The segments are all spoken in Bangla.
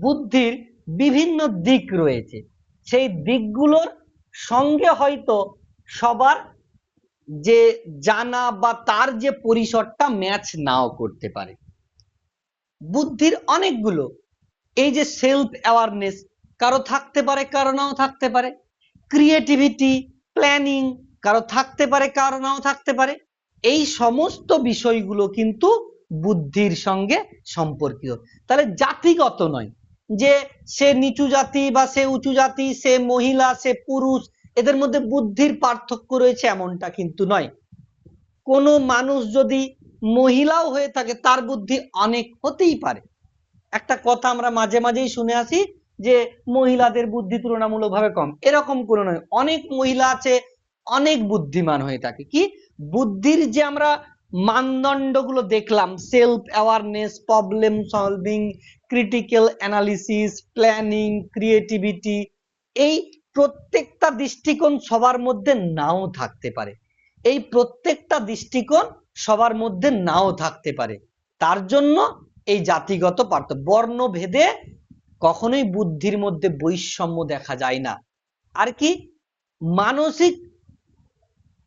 বুদ্ধির বিভিন্ন দিক রয়েছে, সেই দিকগুলোর সঙ্গে হয়তো সবার যে জানা বা তার যে পরিসরটা ম্যাচ নাও করতে পারে। বুদ্ধির অনেকগুলো, এই যে সেলফ অ্যাওয়ারনেস কারো থাকতে পারে, কারো নাও থাকতে পারে। ক্রিয়েটিভিটি, প্ল্যানিং কারো থাকতে পারে, কারো নাও থাকতে পারে। এই সমস্ত বিষয়গুলো কিন্তু বুদ্ধির সঙ্গে সম্পর্কিত। তাহলে জাতিগত নয় যে সে নিচু জাতি বা সে উঁচু জাতি, সে মহিলা সে পুরুষ, এদের মধ্যে বুদ্ধির পার্থক্য রয়েছে এমনটা কিন্তু নয়। কোনো মানুষ যদি মহিলাও হয়ে থাকে তার বুদ্ধি অনেক হতেই পারে। একটা কথা আমরা মাঝে মাঝেই শুনে আসি যে মহিলাদের বুদ্ধি তুলনামূলকভাবে কম, এরকম কোনো নয়। অনেক মহিলা আছে অনেক বুদ্ধিমান হয়ে থাকে। কি বুদ্ধির যে আমরা মানদণ্ডগুলো দেখলাম, self awareness, problem solving, critical analysis, planning, creativity, এই প্রত্যেকটা দৃষ্টিকোণ সবার মধ্যে নাও থাকতে পারে। এই প্রত্যেকটা দৃষ্টিকোণ সবার মধ্যে নাও থাকতে পারে। তার জন্য এই জাতিগত পার্থক্য, বর্ণভেদে কখনোই বুদ্ধির মধ্যে বৈষম্য দেখা যায় না। আর কি মানসিক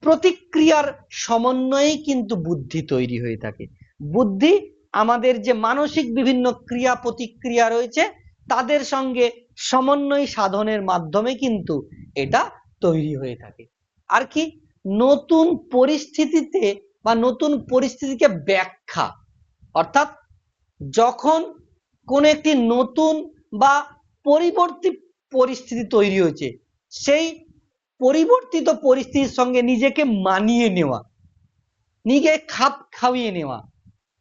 প্রতিক্রিয়ার সমন্বয়েই কিন্তু বুদ্ধি তৈরি হয়ে থাকে। বুদ্ধি আমাদের যে মানসিক বিভিন্ন ক্রিয়া প্রতিক্রিয়া রয়েছে তাদের সঙ্গে সমন্বয় সাধনের মাধ্যমে কিন্তু এটা তৈরি হয়ে থাকে। আর কি নতুন পরিস্থিতিতে বা নতুন পরিস্থিতিকে ব্যাখ্যা, অর্থাৎ যখন কোন একটি নতুন বা পরিবর্তিত পরিস্থিতি তৈরি হয়েছে, সেই পরিবর্তিত পরিস্থিতির সঙ্গে নিজেকে মানিয়ে নেওয়া, নিজেকে খাপ খাইয়ে নেওয়া,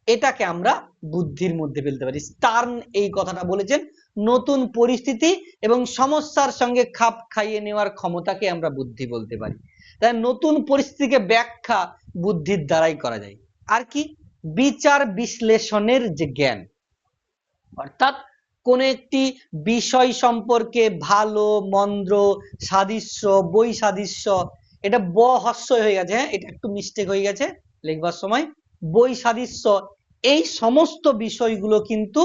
এটাকে আমরা বুদ্ধির মধ্যে ফেলতে পারি। স্টার্ন এই কথাটা বলেছেন, নতুন পরিস্থিতি এবং সমস্যার সঙ্গে খাপ খাইয়ে নেওয়ার ক্ষমতাকে আমরা বুদ্ধি বলতে পারি। তাই নতুন পরিস্থিতিকে ব্যাখ্যা বুদ্ধির দ্বারাই করা যায়। আর কি বিচার বিশ্লেষণের যে জ্ঞান, অর্থাৎ কোন একটি বিষয় সম্পর্কে ভালো মন্দ, সাদৃশ্য বৈসাদৃশ্য, এটা হ্রস্বই হয়ে গেছে, হ্যাঁ এটা একটু মিস্টেক হয়ে গেছে লিখবার সময়, বৈসাদৃশ্য, এই সমস্ত বিষয়গুলো কিন্তু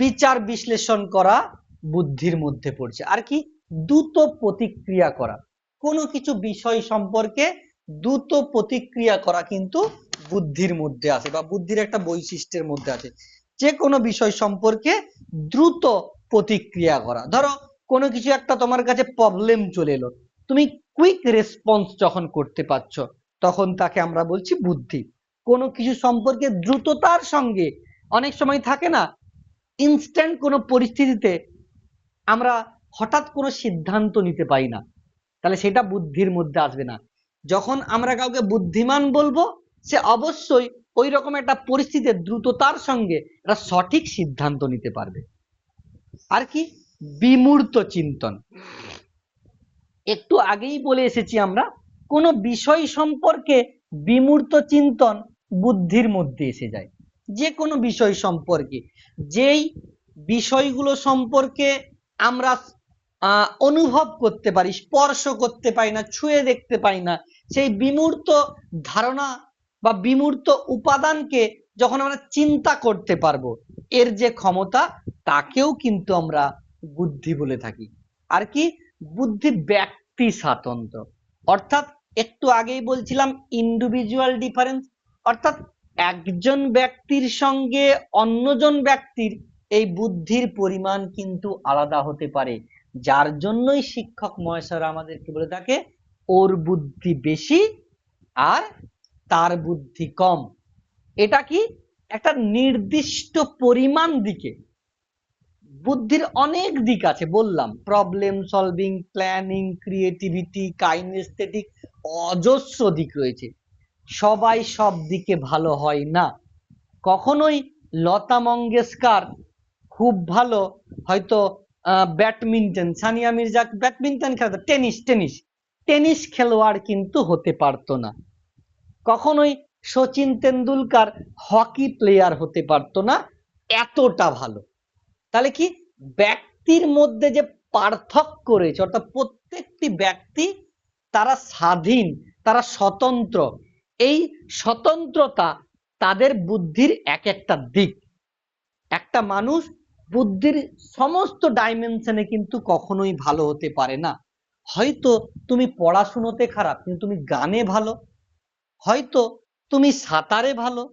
বিচার বিশ্লেষণ করা বুদ্ধির মধ্যে পড়ছে। আর কি দ্রুত প্রতিক্রিয়া করা, কোনো কিছু বিষয় সম্পর্কে দ্রুত প্রতিক্রিয়া করা কিন্তু বুদ্ধির মধ্যে আছে বা বুদ্ধির একটা বৈশিষ্ট্যের মধ্যে আছে। যে কোনো বিষয় সম্পর্কে দ্রুত প্রতিক্রিয়া করা। ধরো কোনো কিছু একটা তোমার কাছে প্রবলেম চলে এলো, তুমি কুইক রেসপন্স যখন করতে পারছো তখন তাকে আমরা বলছি বুদ্ধি। কোনো কিছু সম্পর্কে দ্রুততার সঙ্গে, অনেক সময় থাকে না ইনস্ট্যান্ট কোনো পরিস্থিতিতে আমরা হঠাৎ কোনো সিদ্ধান্ত নিতে পারি না, তাহলে সেটা বুদ্ধির মধ্যে আসবে না। যখন আমরা কাউকে বুদ্ধিমান বলবো সে অবশ্যই ওই রকম একটা পরিস্থিতিতে দ্রুততার সঙ্গে একটা সঠিক সিদ্ধান্ত নিতে পারবে। আর কি বিমূর্ত চিন্তন, একটু আগেই বলে এসেছি আমরা, কোন বিষয় সম্পর্কে বিমূর্ত চিন্তন বুদ্ধির মধ্যে এসে যায়। যে কোনো বিষয় সম্পর্কে, যেই বিষয়গুলো সম্পর্কে আমরা অনুভব করতে পারি, স্পর্শ করতে পারি না, ছুঁয়ে দেখতে পাই না, সেই বিমূর্ত ধারণা বা বিমূর্ত উপাদানকে যখন আমরা চিন্তা করতে পারবো, এর যে ক্ষমতা, তাকেও কিন্তু আমরা বুদ্ধি বলে থাকি। আর কি বুদ্ধি ব্যক্তি স্বাতন্ত্র, অর্থাৎ একটু আগেই বলছিলাম ইন্ডিভিজুয়াল ডিফারেন্স, অর্থাৎ একজন ব্যক্তির সঙ্গে অন্যজন ব্যক্তির এই বুদ্ধির পরিমাণ কিন্তু আলাদা হতে পারে। যার জন্যই শিক্ষক মহাশয়রা আমাদেরকে বলে থাকে ওর বুদ্ধি বেশি আর তার বুদ্ধি কম। এটা কি একটা নির্দিষ্ট পরিমাণ দিকে, বুদ্ধির অনেক দিক আছে বললাম, problem solving, planning, creativity, kinaesthetic, অজস্র দিক রয়েছে। সবাই সব দিকে ভালো হয় না। কখনোই লতা মঙ্গেশকর খুব ভালো হয়তো ব্যাডমিন্টন, সানিয়া মির্জা ব্যাডমিন্টন খেলতো, টেনিস টেনিস টেনিস খেলোয়াড় কিন্তু হতে পারতো না। কখনোই সচিন তেন্ডুলকর হকি প্লেয়ার হতে পারতো না, এতটা ভালো। তাহলে কি ব্যক্তির মধ্যে যে পার্থক্য রয়েছে, অর্থাৎ প্রত্যেকটি ব্যক্তি তারা স্বাধীন, তারা স্বতন্ত্র, এই স্বতন্ত্রতা তাদের বুদ্ধির এক একটা দিক। একটা মানুষ বুদ্ধির সমস্ত ডাইমেনশনে কিন্তু কখনোই ভালো হতে পারে না। হয়তো তুমি পড়াশুনোতে খারাপ কিন্তু তুমি গানে ভালো, হয়তো তুমি সাঁতারে ভালো,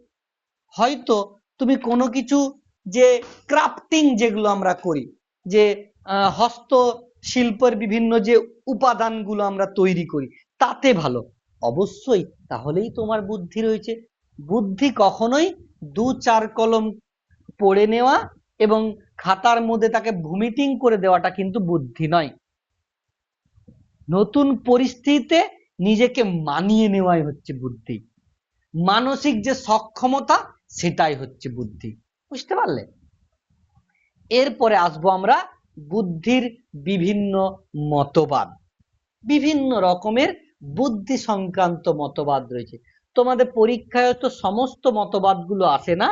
হয়তো তুমি কোনো কিছু যে ক্রাফটিং যেগুলো আমরা করি, যে হস্ত শিল্পের বিভিন্ন যে উপাদানগুলো আমরা তৈরি করি তাতে ভালো, অবশ্যই তাহলেই তোমার বুদ্ধি রয়েছে। বুদ্ধি কখনোই 2-4 কলম পড়ে নেওয়া এবং খাতার মধ্যে তাকে ভমিটিং করে দেওয়াটা কিন্তু বুদ্ধি নয়। নতুন পরিস্থিতিতে নিজেকে মানিয়ে নেওয়াই হচ্ছে বুদ্ধি। মানসিক যে সক্ষমতা সেটাই হচ্ছে বুদ্ধি। বুঝতে পারলে? এরপরে আসবো আমরা বুদ্ধির বিভিন্ন মতবাদ। বিভিন্ন রকমের বুদ্ধি সংক্রান্ত মতবাদ রয়েছে। তোমাদের পরীক্ষায় তো সমস্ত মতবাদগুলো আসে না,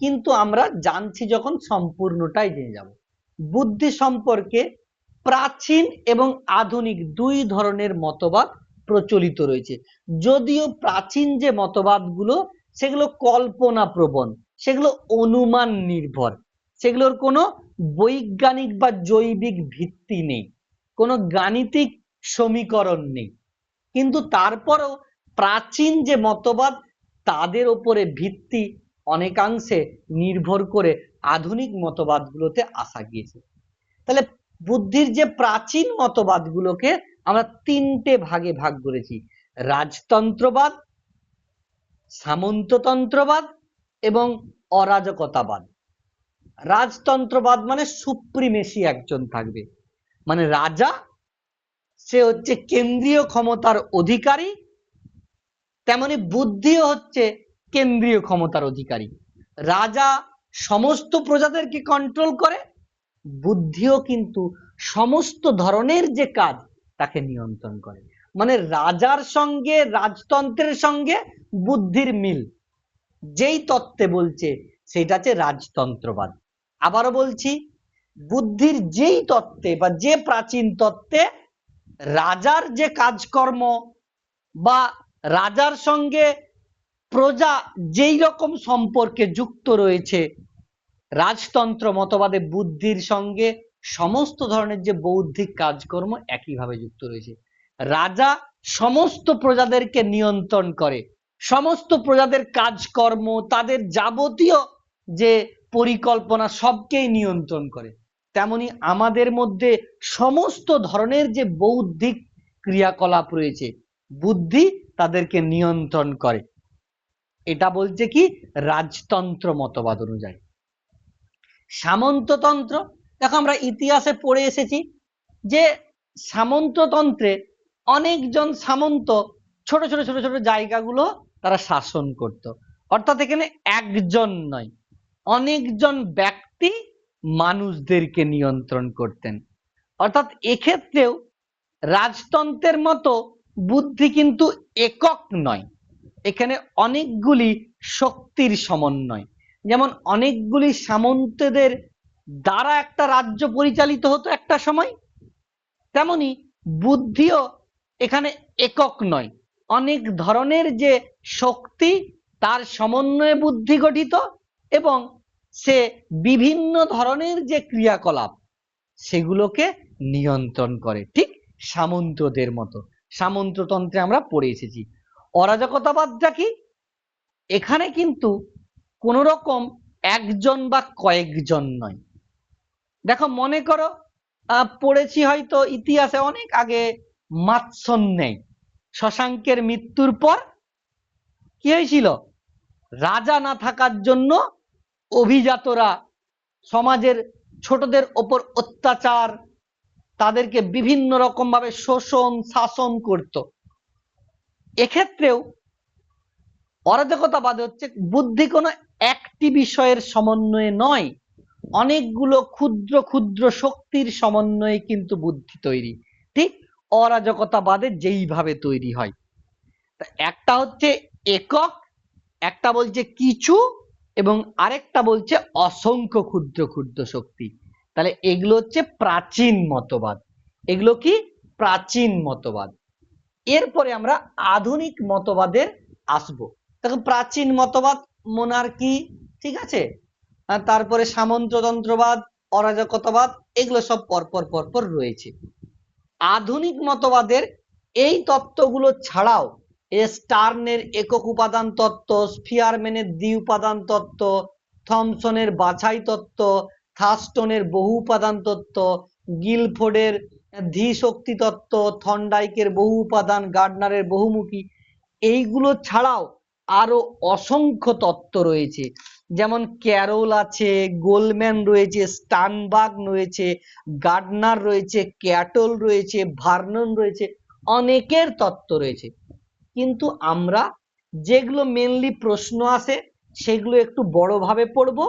কিন্তু আমরা জানছি যখন সম্পূর্ণটাই জেনে যাব। বুদ্ধি সম্পর্কে প্রাচীন এবং আধুনিক দুই ধরনের মতবাদ প্রচলিত রয়েছে। যদিও প্রাচীন যে মতবাদগুলো সেগুলো কল্পনা প্রবণ, সেগুলো অনুমান নির্ভর, সেগুলোর কোনো বৈজ্ঞানিক বা জৈবিক ভিত্তি নেই, কোনো গাণিতিক সমীকরণ নেই, কিন্তু তারপরেও প্রাচীন যে মতবাদ তাদের উপরে ভিত্তি অনেকাংশে নির্ভর করে আধুনিক মতবাদগুলোতে আসা গিয়েছে। তাহলে বুদ্ধির যে প্রাচীন মতবাদগুলোকে আমরা 3টে ভাগে ভাগ করেছি: রাজতন্ত্রবাদ, সামন্ততন্ত্রবাদ এবং অরাজকতাবাদ। রাজতন্ত্রবাদ মানে সুপ্রিমেসি একজন থাকবে, মানে রাজা, সে হচ্ছে কেন্দ্রীয় ক্ষমতার অধিকারী, তেমনি বুদ্ধিও হচ্ছে কেন্দ্রীয় ক্ষমতার অধিকারী। রাজা সমস্ত প্রজাদেরকে কন্ট্রোল করে, বুদ্ধিও কিন্তু সমস্ত ধরনের যে কাজ তাকে নিয়ন্ত্রণ করে। মানে রাজার সঙ্গে রাজতন্ত্রের সঙ্গে বুদ্ধির মিল যেই তত্ত্বে বলছে সেটা হচ্ছে রাজতন্ত্রবাদ। আবারও বলছি, বুদ্ধির যেই তত্ত্বে বা যে প্রাচীন তত্ত্বে রাজার যে কাজকর্ম বা রাজার সঙ্গে প্রজা যেই রকম সম্পর্কে যুক্ত রয়েছে, রাজতন্ত্র মতবাদে বুদ্ধির সঙ্গে সমস্ত ধরনের যে বৌদ্ধিক কাজকর্ম একইভাবে যুক্ত রয়েছে। রাজা সমস্ত প্রজাদেরকে নিয়ন্ত্রণ করে, সমস্ত প্রজাদের কাজকর্ম, তাদের যাবতীয় যে পরিকল্পনা সবকেই নিয়ন্ত্রণ করে। তেমনি আমাদের মধ্যে সমস্ত ধরনের যে বৌদ্ধিক ক্রিয়াকলাপ রয়েছে, বুদ্ধি তাদেরকে নিয়ন্ত্রণ করে। এটা বলছে কি? রাজতন্ত্র মতবাদ অনুযায়ী। সামন্ততন্ত্র, দেখো আমরা ইতিহাসে পড়ে এসেছি যে সামন্ততন্ত্রে অনেকজন সামন্ত ছোট ছোট ছোট ছোট জায়গাগুলো তারা শাসন করত। অর্থাৎ এখানে একজন নয়, অনেকজন ব্যক্তি মানুষদেরকে নিয়ন্ত্রণ করতেন। অর্থাৎ এক্ষেত্রেও রাজতন্ত্রের মতো বুদ্ধি কিন্তু একক নয়, এখানে অনেকগুলি শক্তির সমন্বয়। যেমন অনেকগুলি সামন্তদের দ্বারা একটা রাজ্য পরিচালিত হতো একটা সময়, তেমনি বুদ্ধিও এখানে একক নয়, অনেক ধরনের যে শক্তি তার সমন্বয়ে বুদ্ধি গঠিত এবং সে বিভিন্ন ধরনের যে ক্রিয়াকলাপ সেগুলোকে নিয়ন্ত্রণ করে, ঠিক সামন্তদের মতো। সামন্ততন্ত্রে আমরা পড়ে এসেছি। অরাজকতাবাদটা কি? এখানে কিন্তু কোন রকম একজন বা কয়েকজন নয়। দেখো মনে করো পড়েছি হয়তো ইতিহাসে অনেক আগে মাৎসন্যায়, শশাঙ্কের মৃত্যুর পর কি হয়েছিল? রাজা না থাকার জন্য অভিজাতরা সমাজের ছোটদের ওপর অত্যাচার, তাদেরকে বিভিন্ন রকম ভাবে শোষণ শাসন করত। এক্ষেত্রেও অরাজকতাবাদ হচ্ছে বুদ্ধি কোনো একটি বিষয়ের সমন্বয়ে নয়, অনেকগুলো ক্ষুদ্র ক্ষুদ্র শক্তির সমন্বয়ে কিন্তু বুদ্ধি তৈরি, ঠিক অরাজকতাবাদে যেইভাবে তৈরি হয়। একটা হচ্ছে একক, একটা বলছে কিছু, এবং আরেকটা বলছে অসংখ্য ক্ষুদ্র ক্ষুদ্র শক্তি। তাহলে এগুলো হচ্ছে প্রাচীন মতবাদ। এগুলো কি? প্রাচীন মতবাদ। এরপরে আমরা আধুনিক মতবাদের আসবো। দেখো প্রাচীন মতবাদ মোনার্কি, ঠিক আছে, তারপরে সামন্ততন্ত্রবাদ, অরাজকতাবাদ, এগুলো সব পরপর পরপর রয়েছে। আধুনিক মতবাদের এই তত্ত্বগুলো ছাড়াও স্টার্নের একক উপাদান তত্ত্ব, স্পিয়ারম্যানের দ্বি উপাদান তত্ত্ব, থমসনের বাছাই তত্ত্ব, থার্স্টনের বহু উপাদান তত্ত্ব, গিলফোর্ডের ধী শক্তি তত্ত্ব, থর্নডাইকের বহু উপাদান, গার্ডনারের বহুমুখী, এইগুলো ছাড়াও আরো অসংখ্য তত্ত্ব রয়েছে। যেমন ক্যারল আছে, গোলম্যান রয়েছে, স্টার্নবার্গ রয়েছে, গার্ডনার রয়েছে, ক্যাটল রয়েছে, ভার্নন রয়েছে, অনেকের তত্ত্ব রয়েছে। কিন্তু আমরা যেগুলো মেনলি প্রশ্ন আসে সেগুলো একটু বড়ভাবে পড়বো,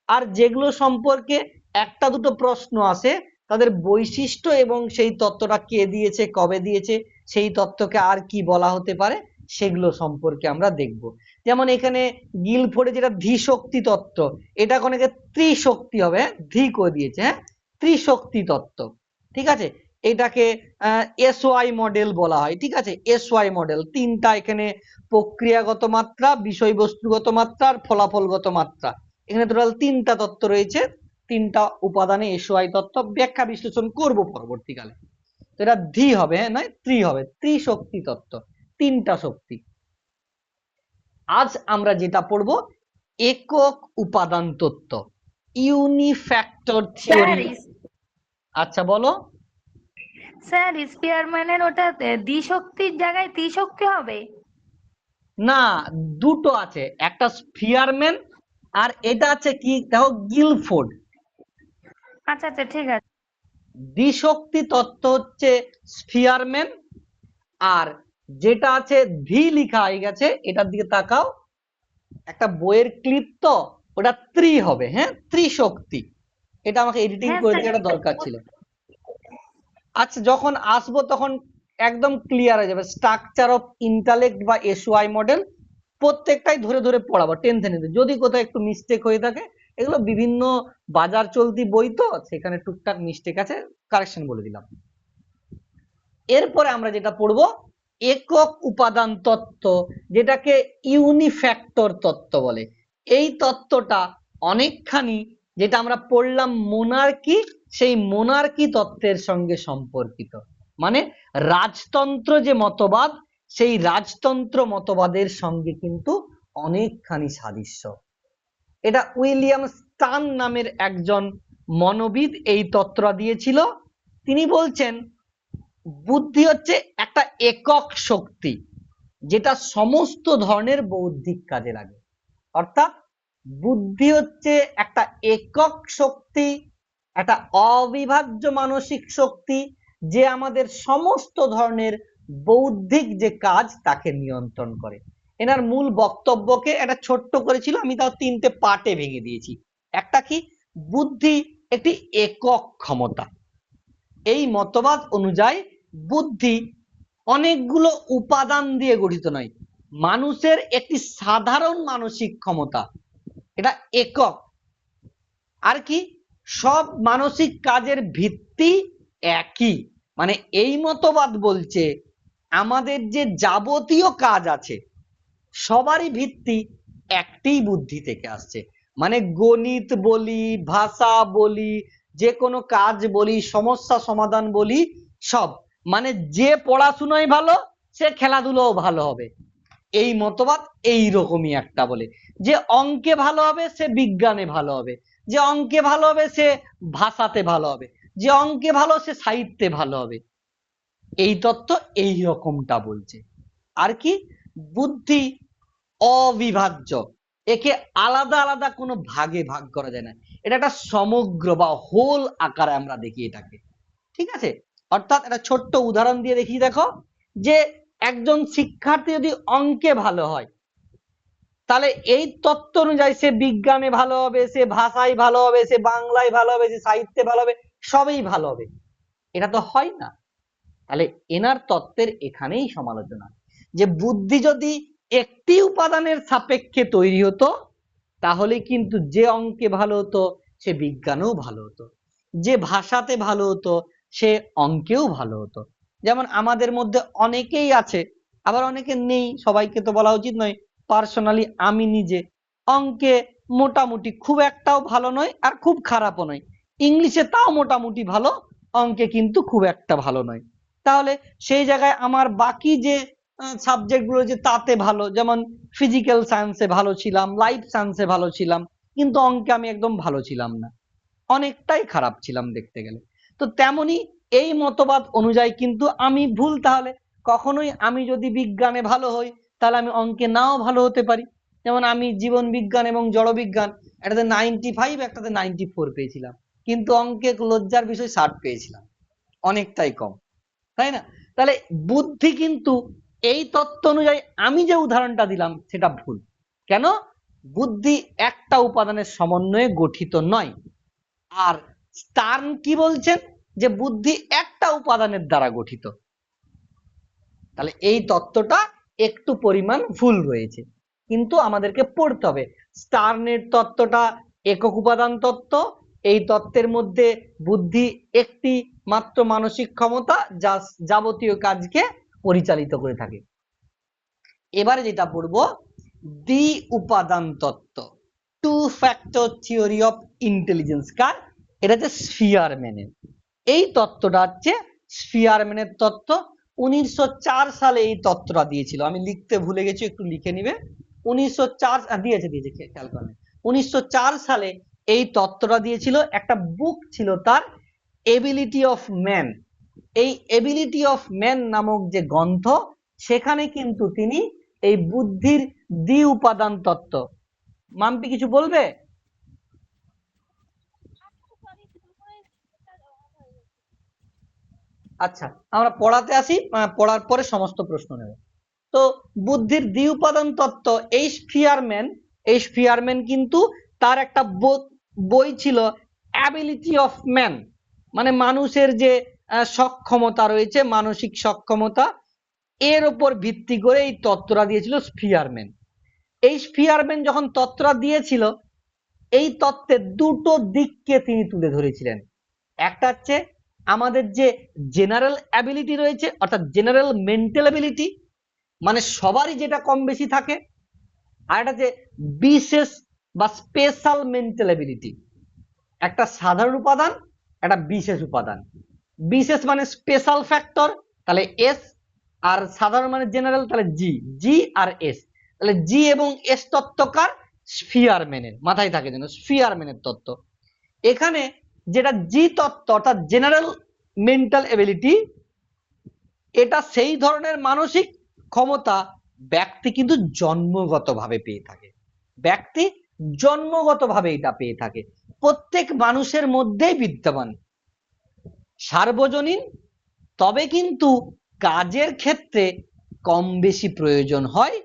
আর যেগুলো সম্পর্কে একটা দুটো প্রশ্ন আসে তাদের বৈশিষ্ট্য এবং সেই তত্ত্বটা কে দিয়েছে, কবে দিয়েছে, সেই তত্ত্বকে আর কি বলা হতে পারে, সেগুলো সম্পর্কে আমরা দেখব। যেমন এখানে গিলফোর্ডে যেটা ধীশক্তি তত্ত্ব, এটা অনেকে ত্রিশক্তি হবে, ধী করে দিয়েছে, হ্যাঁ, ত্রিশক্তি তত্ত্ব, ঠিক আছে। এটাকে এসওয়াই মডেল বলা হয়, ঠিক আছে। এসওয়াই মডেল, তিনটা এখানে প্রক্রিয়াগত মাত্রা, বিষয়বস্তুগত মাত্রা আর ফলাফলগত মাত্রা, এখানে টোটাল তিনটা তত্ত্ব রয়েছে। তিনটা উপাদানে এসওয়াই তত্ত্ব ব্যাখ্যা বিশ্লেষণ করব পরবর্তীকালে। তো এটা ধী হবে, হ্যাঁ, নয় ত্রি হবে, ত্রিশক্তি তত্ত্ব, তিনটা শক্তি। আজ আমরা যেটা পড়ব একক উপাদান তত্ত্ব, ইউনিফ্যাক্টর থিওরি। আচ্ছা বলো। স্যার স্পিয়ারম্যানের ওটা দ্বিশক্তির জায়গায় ত্রিশক্তি হবে? না, দুটো আছে, একটা স্পিয়ারম্যান আর এটা আছে কি দেখো গিলফোর্ড। আচ্ছা আচ্ছা ঠিক আছে। দ্বিশক্তি তত্ত্ব হচ্ছে স্পিয়ারম্যান, আর যেটা আছে ভি লিখা হয়ে গেছে, এটার দিকে তাকাও, একটা বইয়ের ক্লিপ তো, ওটা ত্রি হবে, হ্যাঁ, ত্রিশক্তি। এটা আমাকে এডিটিং হ্যাঁ করে স্যার। দেওয়াটা দরকার ছিল। আচ্ছা, যখন আসবো তখন একদম ক্লিয়ার হয়ে যাবে। স্ট্রাকচার অফ ইন্টালেক্ট বা এসওয়াই মডেল প্রত্যেকটাই ধরে ধরে পড়াবো টেনথে নিতে। যদি কোথাও একটু মিস্টেক হয়ে থাকে, এগুলো বিভিন্ন বাজার চলতি বই তো, সেখানে টুকটাক মিস্টেক আছে, কারেকশন বলে দিলাম। এরপরে আমরা যেটা পড়বো একক উপাদান তত্ত্ব, যেটাকে ইউনিফ্যাক্টর তত্ত্ব বলে। এই তত্ত্বটা অনেকখানি যেটা আমরা পড়লাম মোনার্কি, সেই মোনার্কি তত্ত্বের সঙ্গে সম্পর্কিত। মানে রাজতন্ত্র যে মতবাদ, সেই রাজতন্ত্র মতবাদের সঙ্গে কিন্তু অনেকখানি সাদৃশ্য। এটা উইলিয়াম স্টার্ন নামের একজন মনোবিদ এই তত্ত্বটা দিয়েছিল। তিনি বলছেন বুদ্ধি হচ্ছে একটা একক শক্তি, যেটা সমস্ত ধরনের বৌদ্ধিক কাজে লাগে। অর্থাৎ বুদ্ধি হচ্ছে একটা একক শক্তি, একটা অবিভাজ্য মানসিক শক্তি, যে আমাদের সমস্ত ধরনের বৌদ্ধিক যে কাজ তাকে নিয়ন্ত্রণ করে। এনার মূল বক্তব্যকে একটা ছোট্ট করেছিল, আমি তাও তিনটে পার্টে ভেঙে দিয়েছি। একটা কি, বুদ্ধি একটি একক ক্ষমতা। এই মতবাদ অনুযায়ী বুদ্ধি অনেকগুলো উপাদান দিয়ে গঠিত নয়, মানুষের একটি সাধারণ মানসিক ক্ষমতা, এটা একক। আর কি, সব মানসিক কাজের ভিত্তি একই। মানে এই মতবাদ বলছে আমাদের যে যাবতীয় কাজ আছে সবারই ভিত্তি একটি বুদ্ধি থেকে আসছে। মানে গণিত বলি, ভাষা বলি, যে কোনো কাজ বলি, সমস্যা সমাধান বলি, সব মানে যে পড়াশোনায় ভালো সে খেলাধুলাও ভালো হবে, এই মতবাদ এই রকমই একটা বলে। যে অঙ্কে ভালো হবে সে বিজ্ঞানে ভালো হবে, যে অঙ্কে ভালো হবে সে ভাষাতে ভালো হবে, যে অঙ্কে ভালো সে সাহিত্যে ভালো হবে। এই তত্ত্ব এই রকমটা বলছে। আর কি, বুদ্ধি অবিভাজ্য, একে আলাদা আলাদা কোনো ভাগে ভাগ করা যায় না, এটা একটা সমগ্র বা হোল আকারে আমরা দেখি এটাকে, ঠিক আছে। অর্থাৎ একটা ছোট্ট উদাহরণ দিয়ে দেখি, দেখো যে একজন শিক্ষার্থী যদি অঙ্কে ভালো হয়, তাহলে এই তত্ত্ব অনুযায়ী সে বিজ্ঞানে ভালো হবে, সে ভাষায় ভালো হবে, সে বাংলায় ভালো হবে, সে সাহিত্যে ভালো হবে, সবই ভালো হবে। এটা তো হয় না। তাহলে এনার তত্ত্বের এখানেই সমালোচনা, যে বুদ্ধি যদি একটি উপাদানের সাপেক্ষে তৈরি হতো, তাহলে কিন্তু যে অঙ্কে ভালো হতো সে বিজ্ঞানেও ভালো হতো, যে ভাষাতে ভালো হতো সে অঙ্কেও ভালো হতো। যেমন আমাদের মধ্যে অনেকেই আছে, আবার অনেকে নেই, সবাইকে তো বলা উচিত নয়। পার্সোনালি আমি নিজে অঙ্কে মোটামুটি খুব একটাও ভালো নয় আর খুব খারাপও নয়, ইংলিশে তাও মোটামুটি ভালো, অঙ্কে কিন্তু খুব একটা ভালো নয়। তাহলে সেই জায়গায় আমার বাকি যে সাবজেক্ট গুলো যে তাতে ভালো, যেমন ফিজিক্যাল সায়েন্সে ভালো ছিলাম, লাইফ সায়েন্সে ভালো ছিলাম, কিন্তু অঙ্কে আমি একদম ভালো ছিলাম না, অনেকটাই খারাপ ছিলাম দেখতে গেলে। তো তেমনি এই মতবাদ অনুযায়ী কিন্তু আমি ভুল। তাহলে কখনোই আমি যদি বিজ্ঞানে ভালো হই, তাহলে আমি অঙ্কে নাও ভালো হতে পারি। যেমন আমি জীবন বিজ্ঞান এবং জড় বিজ্ঞান, একটাতে 95, একটাতে 94 পেয়েছিলাম, কিন্তু অঙ্কে লজ্জার বিষয় 60 পেয়েছিলাম, অনেকটাই কম, তাই না? তাহলে বুদ্ধি কিন্তু এই তত্ত্ব অনুযায়ী আমি যে উদাহরণটা দিলাম সেটা ভুল। কেন? বুদ্ধি একটা উপাদানের সমন্বয়ে গঠিত নয়। আর স্টার্ন কি বলছেন? যে বুদ্ধি একটা উপাদানের দ্বারা গঠিত। তাহলে এই তত্ত্বটা একটু পরিমাণ ভুল রয়েছে, কিন্তু আমাদেরকে পড়তে হবে। স্টার্নের তত্ত্বটা একক উপাদান তত্ত্ব। এই তত্ত্বের মধ্যে বুদ্ধি একটি মাত্র মানসিক ক্ষমতা, যা যাবতীয় কাজকে পরিচালিত করে থাকে। এবারে যেটা পড়বো, দ্বি উপাদান তত্ত্ব, two factor theory of intelligence. কার? এটা হচ্ছে স্পিয়ারম্যানের। এই তত্ত্বটা হচ্ছে স্পিয়ারম্যানের তত্ত্ব। 1904 সালে এই তত্ত্বটা দিয়েছিল, আমি লিখতে ভুলে গেছি, একটু লিখে নিবে। 1904 দিয়েছে খেয়াল করেন। 1904 সালে এই তত্ত্বটা দিয়েছিল, একটা বুক ছিল তার, এবিলিটি অফ ম্যান। এই এবিলিটি অফ ম্যান নামক যে গ্রন্থ, সেখানে কিন্তু তিনি এই বুদ্ধির দ্বি উপাদান তত্ত্ব। মাম্পি কিছু বলবে? আচ্ছা, আমরা পড়াতে আসি, পড়ার পরে সমস্ত প্রশ্ন নেব। তো বুদ্ধির দ্বি উপাদান তত্ত্ব, এই স্পিয়ারম্যান কিন্তু তার একটা বই ছিল, অ্যাবিলিটি অফ ম্যান, মানে মানুষের যে সক্ষমতা রয়েছে, মানসিক সক্ষমতা, এর উপর ভিত্তি করে এই তত্ত্বটা দিয়েছিল স্পিয়ারম্যান। এই স্পিয়ারম্যান যখন তত্ত্বটা দিয়েছিল, এই তত্ত্বের দুটো দিককে তিনি তুলে ধরেছিলেন। একটা হচ্ছে আমাদের যে জেনারেল অ্যাবিলিটি রয়েছে, অর্থাৎ জেনারেল মেন্টাল অ্যাবিলিটি, মানে সবারই যেটা কম বেশি থাকে। আর একটা যে বিশেষ বা স্পেশাল মেন্টাল অ্যাবিলিটি, একটা সাধারণ উপাদান, একটা বিশেষ উপাদান। বিশেষ মানে স্পেশাল ফ্যাক্টর, তাহলে এস, আর সাধারণ মানে জেনারেল, তাহলে জি। জি আর এস, তাহলে জি এবং এস তত্ত্বকার স্পিয়ারম্যানের, মাথায় থাকে যেন স্পিয়ারম্যানের তত্ত্ব। এখানে যেটা জি তত্ত্ব, অর্থাৎ জেনারেল মেন্টাল এবিলিটি, এটা সেই ধরনের মানসিক ক্ষমতা ব্যক্তি কিন্তু জন্মগতভাবে পেয়ে থাকে। ব্যক্তি জন্মগতভাবে এটা পেয়ে থাকে, প্রত্যেক মানুষের মধ্যেই বিদ্যমান, সার্বজনীন। তবে কিন্তু কাজের ক্ষেত্রে কম বেশি প্রয়োজন হয়,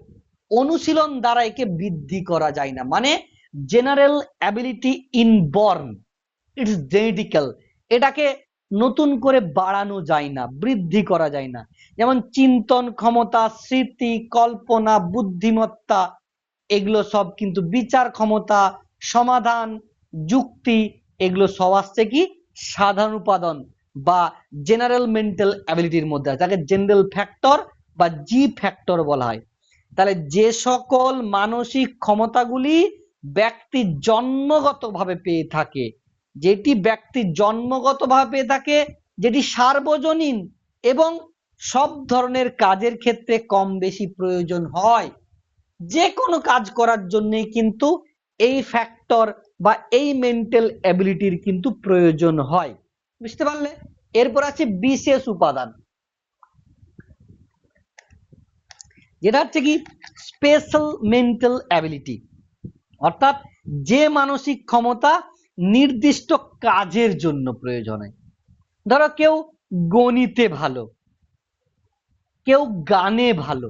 অনুশীলন দ্বারা একে বৃদ্ধি করা যায় না। মানে general ability inborn, it's genetical, এটাকে নতুন করে বাড়ানো যায় না, বৃদ্ধি করা যায় না। যেমন চিন্তন ক্ষমতা, স্মৃতি, কল্পনা, বুদ্ধিমত্তা, এগুলো সব কিন্তু বিচার ক্ষমতা, সমাধান, যুক্তি, এগুলো সব আসছে কি সাধারণ উপাদান বা জেনারেল মেন্টাল অ্যাবিলিটির মধ্যে, যাকে জেনারেল ফ্যাক্টর বা জি ফ্যাক্টর বলা হয়। তাহলে যে সকল মানসিক ক্ষমতাগুলি ব্যক্তি জন্মগতভাবে পেয়ে থাকে, যেটি ব্যক্তি জন্মগতভাবে পেয়ে থাকে, যেটি সার্বজনীন এবং সব ধরনের কাজের ক্ষেত্রে কম বেশি প্রয়োজন হয়, যে কোনো কাজ করার জন্য কিন্তু এই ফ্যাক্টর বা এই মেন্টাল অ্যাবিলিটির কিন্তু প্রয়োজন হয়। বুঝতে পারলে? এরপর আছে বিশেষ উপাদান, যেটা হচ্ছে কি স্পেশাল মেন্টাল অ্যাবিলিটি, অর্থাৎ যে মানসিক ক্ষমতা নির্দিষ্ট কাজের জন্য প্রয়োজন হয়। ধরো কেউ গণিতে ভালো, কেউ গানে ভালো,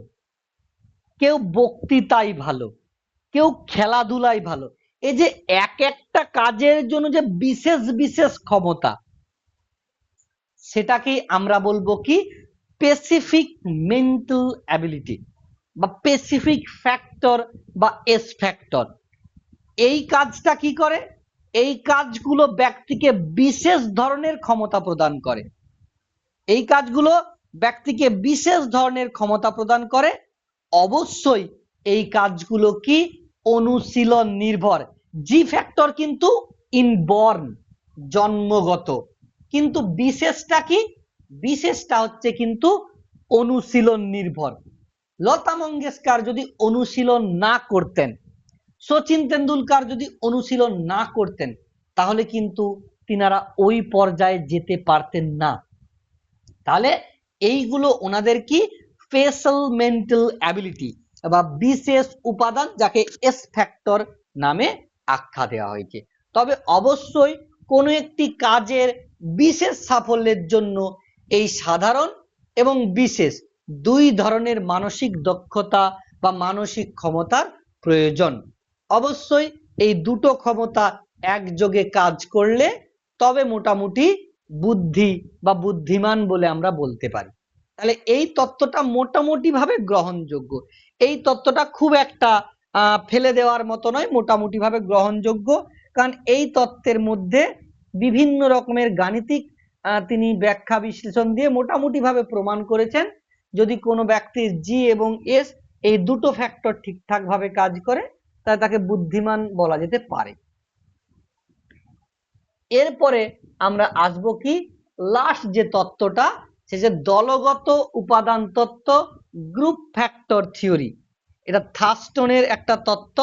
কেউ বক্তৃতায় ভালো, কেউ খেলাধুলায় ভালো। এই যে এক একটা কাজের জন্য যে বিশেষ বিশেষ ক্ষমতা, সেটাকে আমরা বলবো কি স্পেসিফিক মেন্টাল অ্যাবিলিটি বা স্পেসিফিক ফ্যাক্টর বা এস ফ্যাক্টর। এই কাজটা কি করে? এই কাজগুলো ব্যক্তিকে বিশেষ ধরনের ক্ষমতা প্রদান করে। এই কাজগুলো ব্যক্তিকে বিশেষ ধরনের ক্ষমতা প্রদান করে। অবশ্যই এই কাজগুলো কি অনুশীলন নির্ভর। জি ফ্যাক্টর কিন্তু ইনবর্ন, জন্মগত, কিন্তু বিশেষটা কি? বিশেষটা হচ্ছে কিন্তু অনুশীলন নির্ভর। লতা মঙ্গেশকর যদি অনুশীলন না করতেন, সচিন তেন্ডুলকর যদি অনুশীলন না করতেন, তাহলে কিন্তু তিনারা ওই পর্যায়ে যেতে পারতেন না। তাহলে এইগুলো ওনাদের কি স্পেশাল মেন্টাল অ্যাবিলিটি বা বিশেষ উপাদান, যাকে এস ফ্যাক্টর নামে আখ্যা দেওয়া হয়েছে। তবে অবশ্যই কোনো একটি কাজের বিশেষ সাফল্যের জন্য এই সাধারণ এবং বিশেষ দুই ধরনের মানসিক দক্ষতা বা মানসিক ক্ষমতার প্রয়োজন। অবশ্যই এই দুটো ক্ষমতা একযোগে কাজ করলে তবে মোটামুটি বুদ্ধি বা বুদ্ধিমান বলে আমরা বলতে পারি। তাহলে এই তত্ত্বটা মোটামুটি ভাবে গ্রহণযোগ্য। এই তত্ত্বটা খুব একটা ফেলে দেওয়ার মতো নয়, মোটামুটি ভাবে গ্রহণযোগ্য। কারণ এই তত্ত্বের মধ্যে বিভিন্ন রকমের গাণিতিক তিনি ব্যাখ্যা বিশ্লেষণ দিয়ে মোটামুটি ভাবে প্রমাণ করেছেন, যদি কোনো ব্যক্তির জি এবং এস এই দুটো ফ্যাক্টর ঠিকঠাক ভাবে কাজ করে, তাহলে তাকে বুদ্ধিমান বলা যেতে পারে। এরপরে আমরা আসবো কি লাস্ট যে তত্ত্বটা, সে যে দলগত উপাদান তত্ত্ব, গ্রুপ ফ্যাক্টর থিওরি। এটা থার্স্টনের একটা তত্ত্ব,